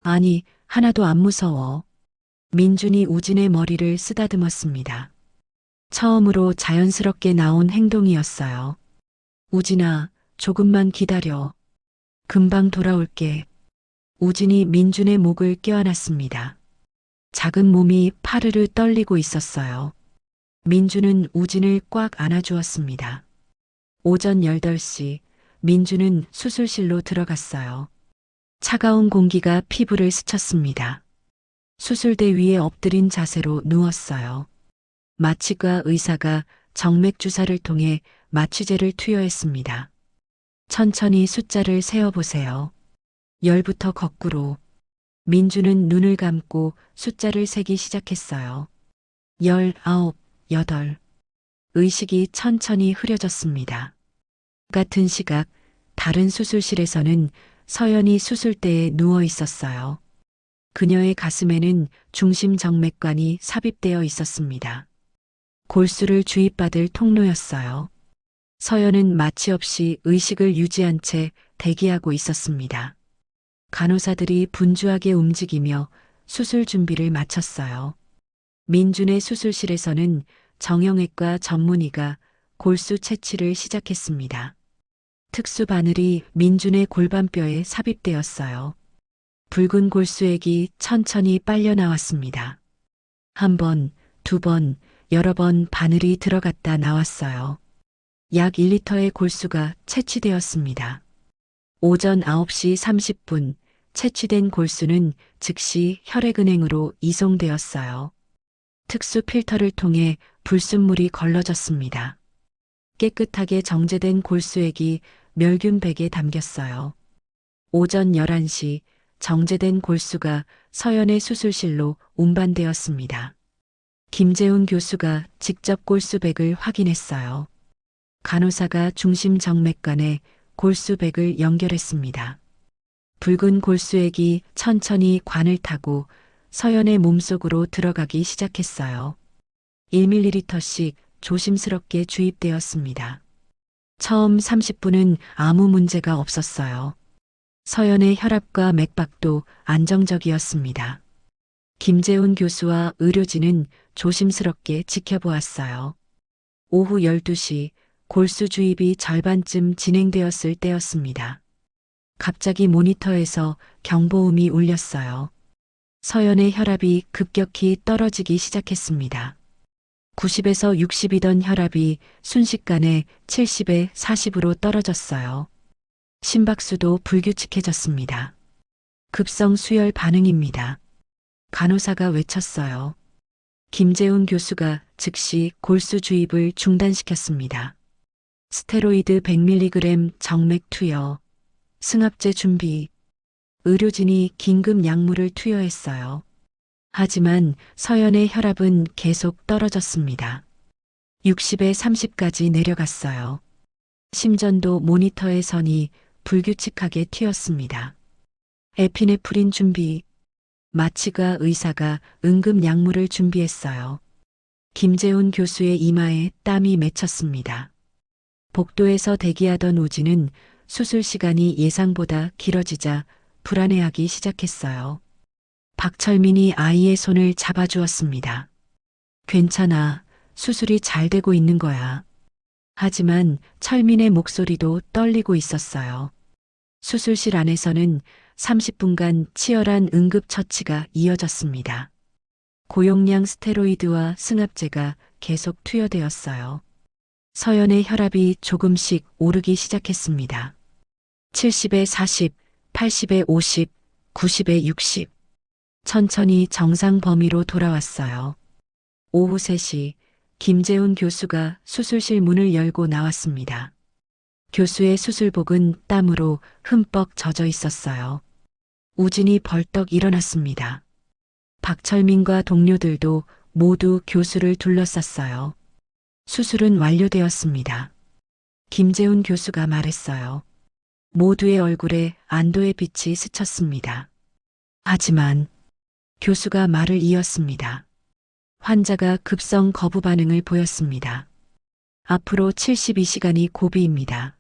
아니, 하나도 안 무서워. 민준이 우진의 머리를 쓰다듬었습니다. 처음으로 자연스럽게 나온 행동이었어요. 우진아, 조금만 기다려. 금방 돌아올게. 우진이 민준의 목을 껴안았습니다. 작은 몸이 파르르 떨리고 있었어요. 민준은 우진을 꽉 안아주었습니다. 오전 8시 민준은 수술실로 들어갔어요. 차가운 공기가 피부를 스쳤습니다. 수술대 위에 엎드린 자세로 누웠어요. 마취과 의사가 정맥 주사를 통해 마취제를 투여했습니다. 천천히 숫자를 세어보세요. 10부터 거꾸로. 민주는 눈을 감고 숫자를 세기 시작했어요. 19, 8. 의식이 천천히 흐려졌습니다. 같은 시각 다른 수술실에서는 서연이 수술대에 누워 있었어요. 그녀의 가슴에는 중심정맥관이 삽입되어 있었습니다. 골수를 주입받을 통로였어요. 서연은 마취 없이 의식을 유지한 채 대기하고 있었습니다. 간호사들이 분주하게 움직이며 수술 준비를 마쳤어요. 민준의 수술실에서는 정형외과 전문의가 골수 채취를 시작했습니다. 특수 바늘이 민준의 골반뼈에 삽입되었어요. 붉은 골수액이 천천히 빨려 나왔습니다. 한 번, 두 번, 여러 번 바늘이 들어갔다 나왔어요. 약 1리터의 골수가 채취되었습니다. 오전 9시 30분 채취된 골수는 즉시 혈액은행으로 이송되었어요. 특수 필터를 통해 불순물이 걸러졌습니다. 깨끗하게 정제된 골수액이 멸균백에 담겼어요. 오전 11시 정제된 골수가 서연의 수술실로 운반되었습니다. 김재훈 교수가 직접 골수백을 확인했어요. 간호사가 중심 정맥관에 골수백을 연결했습니다. 붉은 골수액이 천천히 관을 타고 서연의 몸속으로 들어가기 시작했어요. 1ml씩 조심스럽게 주입되었습니다. 처음 30분은 아무 문제가 없었어요. 서연의 혈압과 맥박도 안정적이었습니다. 김재훈 교수와 의료진은 조심스럽게 지켜보았어요. 오후 12시 골수 주입이 절반쯤 진행되었을 때였습니다. 갑자기 모니터에서 경보음이 울렸어요. 서연의 혈압이 급격히 떨어지기 시작했습니다. 90에서 60이던 혈압이 순식간에 70에 40으로 떨어졌어요. 심박수도 불규칙해졌습니다. 급성 수혈 반응입니다. 간호사가 외쳤어요. 김재훈 교수가 즉시 골수 주입을 중단시켰습니다. 스테로이드 100mg 정맥 투여, 승합제 준비. 의료진이 긴급 약물을 투여했어요. 하지만 서연의 혈압은 계속 떨어졌습니다. 60에 30까지 내려갔어요. 심전도 모니터의 선이 불규칙하게 튀었습니다. 에피네프린 준비. 마취가 의사가 응급 약물을 준비했어요. 김재훈 교수의 이마에 땀이 맺혔습니다. 복도에서 대기하던 우진은 수술 시간이 예상보다 길어지자 불안해하기 시작했어요. 박철민이 아이의 손을 잡아주었습니다. 괜찮아. 수술이 잘 되고 있는 거야. 하지만 철민의 목소리도 떨리고 있었어요. 수술실 안에서는 30분간 치열한 응급처치가 이어졌습니다. 고용량 스테로이드와 승합제가 계속 투여되었어요. 서연의 혈압이 조금씩 오르기 시작했습니다. 70에 40, 80에 50, 90에 60. 천천히 정상 범위로 돌아왔어요. 오후 3시 김재훈 교수가 수술실 문을 열고 나왔습니다. 교수의 수술복은 땀으로 흠뻑 젖어 있었어요. 우진이 벌떡 일어났습니다. 박철민과 동료들도 모두 교수를 둘러쌌어요. 수술은 완료되었습니다. 김재훈 교수가 말했어요. 모두의 얼굴에 안도의 빛이 스쳤습니다. 하지만 교수가 말을 이었습니다. 환자가 급성 거부 반응을 보였습니다. 앞으로 72시간이 고비입니다.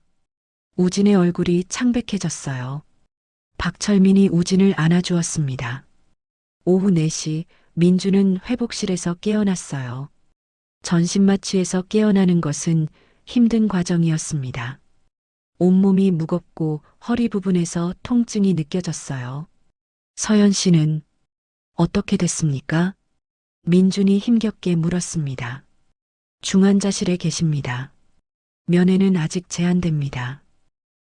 우진의 얼굴이 창백해졌어요. 박철민이 우진을 안아주었습니다. 오후 4시 민주는 회복실에서 깨어났어요. 전신마취에서 깨어나는 것은 힘든 과정이었습니다. 온몸이 무겁고 허리 부분에서 통증이 느껴졌어요. 서연 씨는 어떻게 됐습니까? 민준이 힘겹게 물었습니다. 중환자실에 계십니다. 면회는 아직 제한됩니다.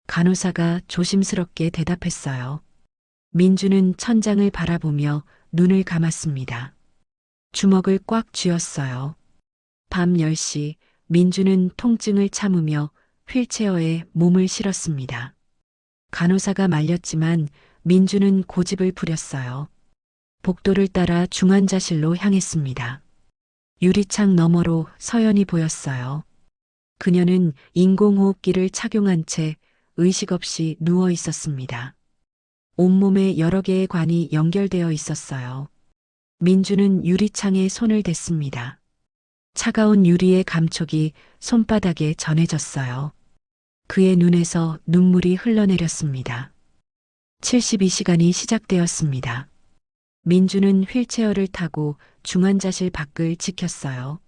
간호사가 조심스럽게 대답했어요. 민준은 천장을 바라보며 눈을 감았습니다. 주먹을 꽉 쥐었어요. 밤 10시 민준은 통증을 참으며 휠체어에 몸을 실었습니다. 간호사가 말렸지만 민준은 고집을 부렸어요. 복도를 따라 중환자실로 향했습니다. 유리창 너머로 서연이 보였어요. 그녀는 인공호흡기를 착용한 채 의식 없이 누워 있었습니다. 온몸에 여러 개의 관이 연결되어 있었어요. 민주는 유리창에 손을 댔습니다. 차가운 유리의 감촉이 손바닥에 전해졌어요. 그의 눈에서 눈물이 흘러내렸습니다. 72시간이 시작되었습니다. 민주는 휠체어를 타고 중환자실 밖을 지켰어요.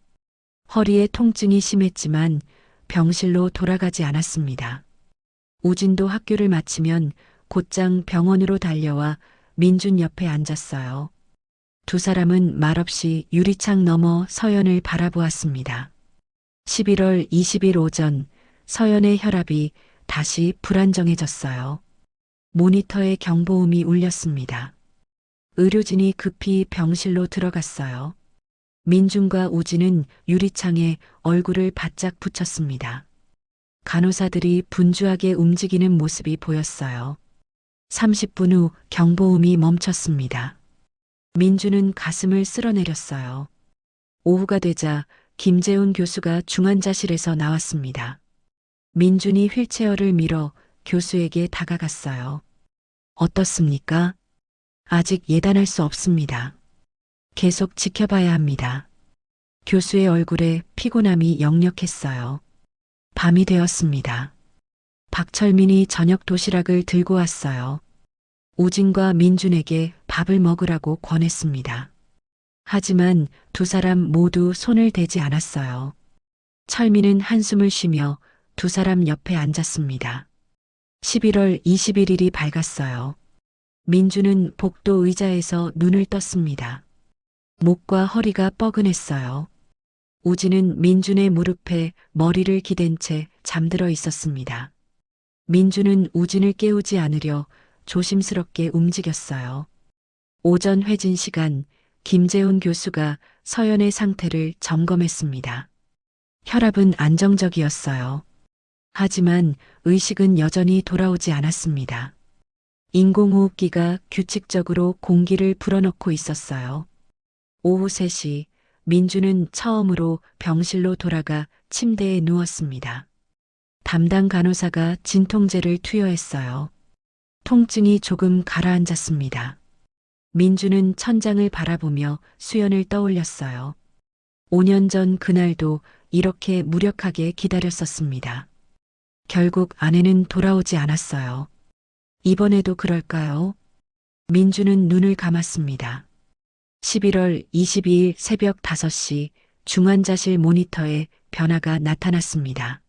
허리에 통증이 심했지만 병실로 돌아가지 않았습니다. 우진도 학교를 마치면 곧장 병원으로 달려와 민준 옆에 앉았어요. 두 사람은 말없이 유리창 너머 서연을 바라보았습니다. 11월 20일 오전 서연의 혈압이 다시 불안정해졌어요. 모니터에 경보음이 울렸습니다. 의료진이 급히 병실로 들어갔어요. 민준과 우진은 유리창에 얼굴을 바짝 붙였습니다. 간호사들이 분주하게 움직이는 모습이 보였어요. 30분 후 경보음이 멈췄습니다. 민준은 가슴을 쓸어내렸어요. 오후가 되자 김재훈 교수가 중환자실에서 나왔습니다. 민준이 휠체어를 밀어 교수에게 다가갔어요. 어떻습니까? 아직 예단할 수 없습니다. 계속 지켜봐야 합니다. 교수의 얼굴에 피곤함이 역력했어요. 밤이 되었습니다. 박철민이 저녁 도시락을 들고 왔어요. 우진과 민준에게 밥을 먹으라고 권했습니다. 하지만 두 사람 모두 손을 대지 않았어요. 철민은 한숨을 쉬며 두 사람 옆에 앉았습니다. 11월 21일이 밝았어요. 민준은 복도 의자에서 눈을 떴습니다. 목과 허리가 뻐근했어요. 우진은 민준의 무릎에 머리를 기댄 채 잠들어 있었습니다. 민준은 우진을 깨우지 않으려 조심스럽게 움직였어요. 오전 회진 시간 김재훈 교수가 서연의 상태를 점검했습니다. 혈압은 안정적이었어요. 하지만 의식은 여전히 돌아오지 않았습니다. 인공호흡기가 규칙적으로 공기를 불어넣고 있었어요. 오후 3시 민준은 처음으로 병실로 돌아가 침대에 누웠습니다. 담당 간호사가 진통제를 투여했어요. 통증이 조금 가라앉았습니다. 민준은 천장을 바라보며 수연을 떠올렸어요. 5년 전 그날도 이렇게 무력하게 기다렸었습니다. 결국 아내는 돌아오지 않았어요. 이번에도 그럴까요? 민준은 눈을 감았습니다. 11월 22일 새벽 5시 중환자실 모니터에 변화가 나타났습니다.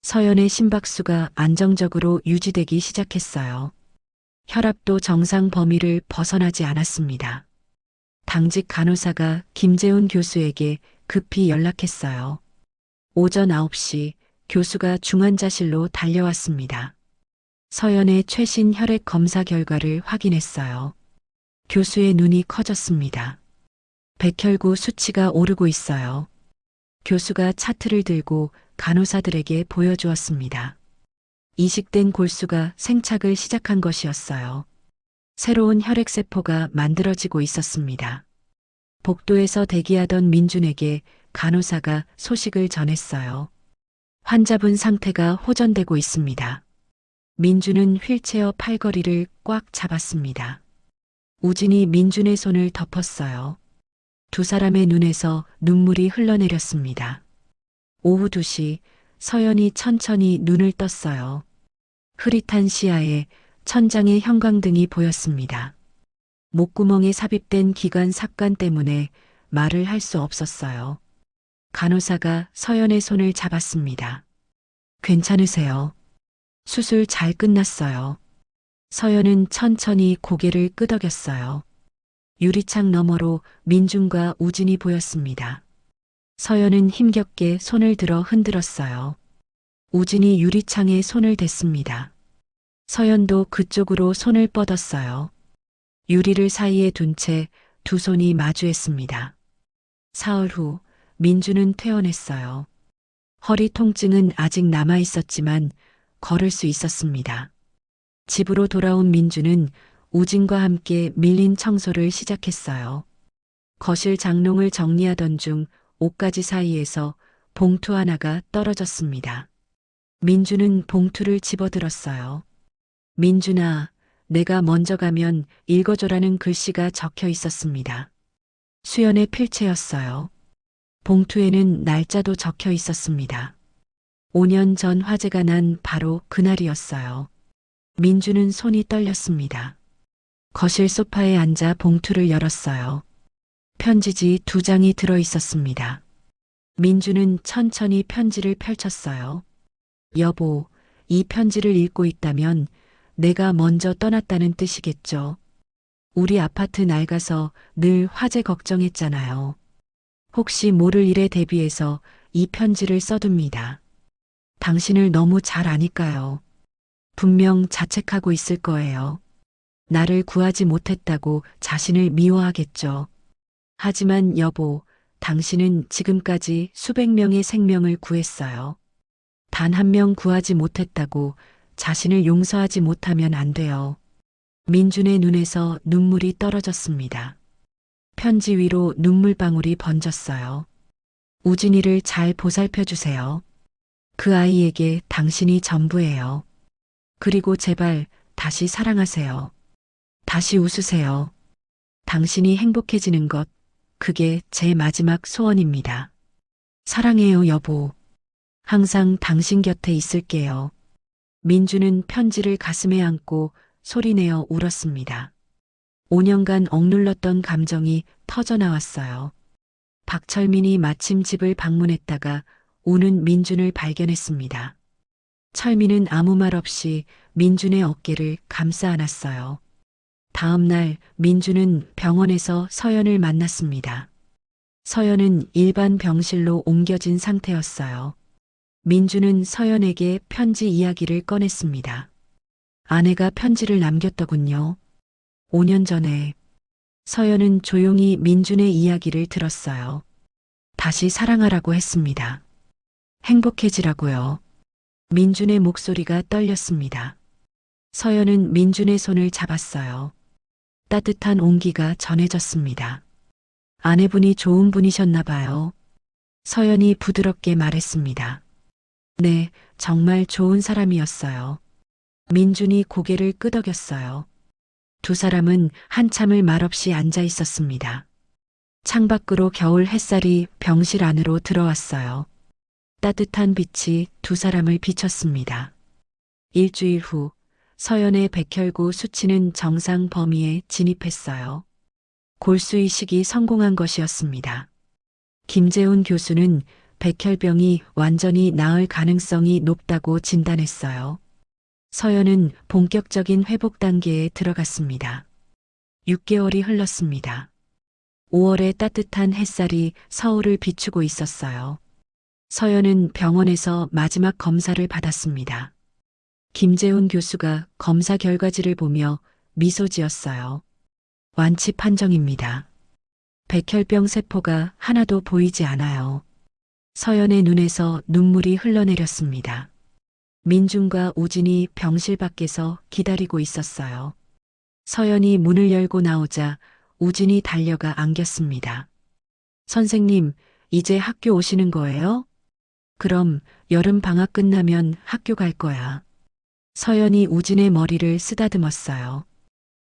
서연의 심박수가 안정적으로 유지되기 시작했어요. 혈압도 정상 범위를 벗어나지 않았습니다. 당직 간호사가 김재훈 교수에게 급히 연락했어요. 오전 9시 교수가 중환자실로 달려왔습니다. 서연의 최신 혈액 검사 결과를 확인했어요. 교수의 눈이 커졌습니다. 백혈구 수치가 오르고 있어요. 교수가 차트를 들고 간호사들에게 보여주었습니다. 이식된 골수가 생착을 시작한 것이었어요. 새로운 혈액세포가 만들어지고 있었습니다. 복도에서 대기하던 민준에게 간호사가 소식을 전했어요. 환자분 상태가 호전되고 있습니다. 민준은 휠체어 팔걸이를 꽉 잡았습니다. 우진이 민준의 손을 덮었어요. 두 사람의 눈에서 눈물이 흘러내렸습니다. 오후 2시 서연이 천천히 눈을 떴어요. 흐릿한 시야에 천장에 형광등이 보였습니다. 목구멍에 삽입된 기관 삭관 때문에 말을 할 수 없었어요. 간호사가 서연의 손을 잡았습니다. 괜찮으세요? 수술 잘 끝났어요. 서연은 천천히 고개를 끄덕였어요. 유리창 너머로 민준과 우진이 보였습니다. 서연은 힘겹게 손을 들어 흔들었어요. 우진이 유리창에 손을 댔습니다. 서연도 그쪽으로 손을 뻗었어요. 유리를 사이에 둔 채 두 손이 마주했습니다. 사흘 후 민준은 퇴원했어요. 허리 통증은 아직 남아 있었지만 걸을 수 있었습니다. 집으로 돌아온 민준은 우진과 함께 밀린 청소를 시작했어요. 거실 장롱을 정리하던 중 옷가지 사이에서 봉투 하나가 떨어졌습니다. 민준은 봉투를 집어들었어요. 민준아, 내가 먼저 가면 읽어줘라는 글씨가 적혀 있었습니다. 수연의 필체였어요. 봉투에는 날짜도 적혀 있었습니다. 5년 전 화재가 난 바로 그날이었어요. 민준은 손이 떨렸습니다. 거실 소파에 앉아 봉투를 열었어요. 편지지 2장이 들어 있었습니다. 민주는 천천히 편지를 펼쳤어요. 여보, 이 편지를 읽고 있다면 내가 먼저 떠났다는 뜻이겠죠. 우리 아파트 낡아서 늘 화재 걱정했잖아요. 혹시 모를 일에 대비해서 이 편지를 써둡니다. 당신을 너무 잘 아니까요. 분명 자책하고 있을 거예요. 나를 구하지 못했다고 자신을 미워하겠죠. 하지만 여보, 당신은 지금까지 수백 명의 생명을 구했어요. 단 한 명 구하지 못했다고 자신을 용서하지 못하면 안 돼요. 민준의 눈에서 눈물이 떨어졌습니다. 편지 위로 눈물방울이 번졌어요. 우진이를 잘 보살펴 주세요. 그 아이에게 당신이 전부예요. 그리고 제발 다시 사랑하세요. 다시 웃으세요. 당신이 행복해지는 것, 그게 제 마지막 소원입니다. 사랑해요, 여보. 항상 당신 곁에 있을게요. 민주는 편지를 가슴에 안고 소리내어 울었습니다. 5년간 억눌렀던 감정이 터져나왔어요. 박철민이 마침 집을 방문했다가 우는 민준을 발견했습니다. 철민은 아무 말 없이 민준의 어깨를 감싸 안았어요. 다음 날 민준은 병원에서 서연을 만났습니다. 서연은 일반 병실로 옮겨진 상태였어요. 민준은 서연에게 편지 이야기를 꺼냈습니다. 아내가 편지를 남겼더군요. 5년 전에. 서연은 조용히 민준의 이야기를 들었어요. 다시 사랑하라고 했습니다. 행복해지라고요. 민준의 목소리가 떨렸습니다. 서연은 민준의 손을 잡았어요. 따뜻한 온기가 전해졌습니다. 아내분이 좋은 분이셨나 봐요. 서연이 부드럽게 말했습니다. 네, 정말 좋은 사람이었어요. 민준이 고개를 끄덕였어요. 두 사람은 한참을 말없이 앉아 있었습니다. 창밖으로 겨울 햇살이 병실 안으로 들어왔어요. 따뜻한 빛이 두 사람을 비췄습니다. 일주일 후 서연의 백혈구 수치는 정상 범위에 진입했어요. 골수 이식이 성공한 것이었습니다. 김재훈 교수는 백혈병이 완전히 나을 가능성이 높다고 진단했어요. 서연은 본격적인 회복 단계에 들어갔습니다. 6개월이 흘렀습니다. 5월의 따뜻한 햇살이 서울을 비추고 있었어요. 서연은 병원에서 마지막 검사를 받았습니다. 김재훈 교수가 검사 결과지를 보며 미소 지었어요. 완치 판정입니다. 백혈병 세포가 하나도 보이지 않아요. 서연의 눈에서 눈물이 흘러내렸습니다. 민준과 우진이 병실 밖에서 기다리고 있었어요. 서연이 문을 열고 나오자 우진이 달려가 안겼습니다. 선생님, 이제 학교 오시는 거예요? 그럼 여름 방학 끝나면 학교 갈 거야. 서연이 우진의 머리를 쓰다듬었어요.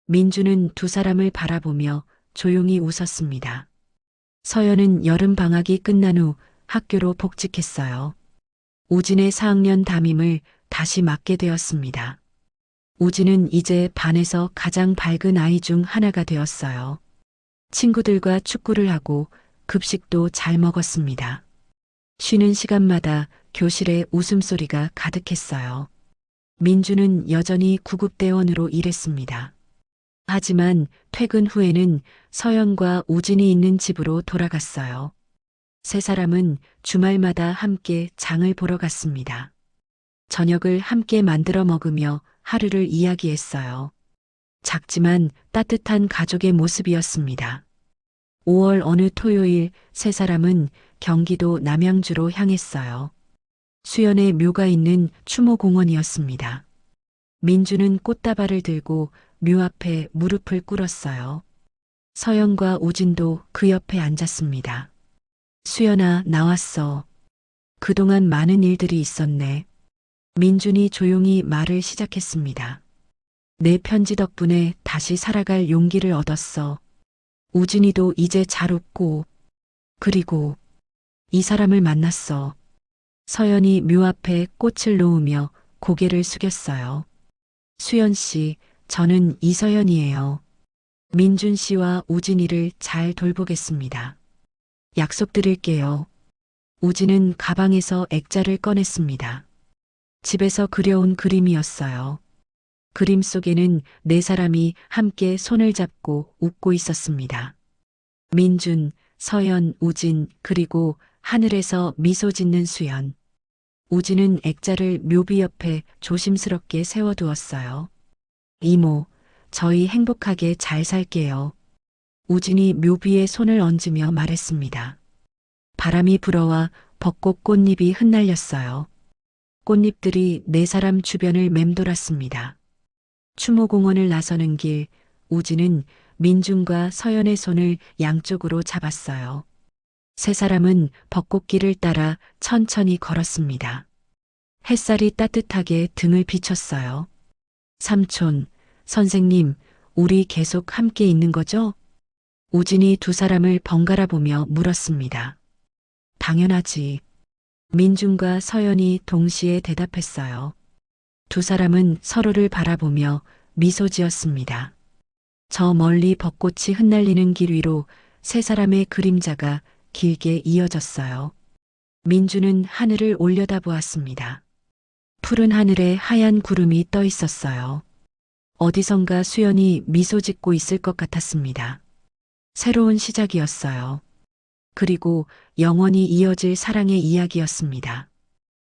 민주는 두 사람을 바라보며 조용히 웃었습니다. 서연은 여름 방학이 끝난 후 학교로 복직했어요. 우진의 4학년 담임을 다시 맡게 되었습니다. 우진은 이제 반에서 가장 밝은 아이 중 하나가 되었어요. 친구들과 축구를 하고 급식도 잘 먹었습니다. 쉬는 시간마다 교실에 웃음소리가 가득했어요. 민주는 여전히 구급대원으로 일했습니다. 하지만 퇴근 후에는 서연과 우진이 있는 집으로 돌아갔어요. 세 사람은 주말마다 함께 장을 보러 갔습니다. 저녁을 함께 만들어 먹으며 하루를 이야기했어요. 작지만 따뜻한 가족의 모습이었습니다. 5월 어느 토요일 세 사람은 경기도 남양주로 향했어요. 수연의 묘가 있는 추모공원이었습니다. 민주는 꽃다발을 들고 묘 앞에 무릎을 꿇었어요. 서연과 우진도 그 옆에 앉았습니다. 수연아, 나왔어. 그동안 많은 일들이 있었네. 민준이 조용히 말을 시작했습니다. 내 편지 덕분에 다시 살아갈 용기를 얻었어. 우진이도 이제 잘 웃고, 그리고 이 사람을 만났어. 서연이 묘 앞에 꽃을 놓으며 고개를 숙였어요. 수연 씨, 저는 이서연이에요. 민준 씨와 우진이를 잘 돌보겠습니다. 약속드릴게요. 우진은 가방에서 액자를 꺼냈습니다. 집에서 그려온 그림이었어요. 그림 속에는 네 사람이 함께 손을 잡고 웃고 있었습니다. 민준, 서연, 우진, 그리고 하늘에서 미소 짓는 수연. 우진은 액자를 묘비 옆에 조심스럽게 세워두었어요. 이모, 저희 행복하게 잘 살게요. 우진이 묘비에 손을 얹으며 말했습니다. 바람이 불어와 벚꽃 꽃잎이 흩날렸어요. 꽃잎들이 네 사람 주변을 맴돌았습니다. 추모공원을 나서는 길, 우진은 민준과 서연의 손을 양쪽으로 잡았어요. 세 사람은 벚꽃길을 따라 천천히 걸었습니다. 햇살이 따뜻하게 등을 비췄어요. 삼촌, 선생님, 우리 계속 함께 있는 거죠? 우진이 두 사람을 번갈아 보며 물었습니다. 당연하지. 민준과 서연이 동시에 대답했어요. 두 사람은 서로를 바라보며 미소 지었습니다. 저 멀리 벚꽃이 흩날리는 길 위로 세 사람의 그림자가 길게 이어졌어요. 민주는 하늘을 올려다보았습니다. 푸른 하늘에 하얀 구름이 떠 있었어요. 어디선가 수연이 미소 짓고 있을 것 같았습니다. 새로운 시작이었어요. 그리고 영원히 이어질 사랑의 이야기였습니다.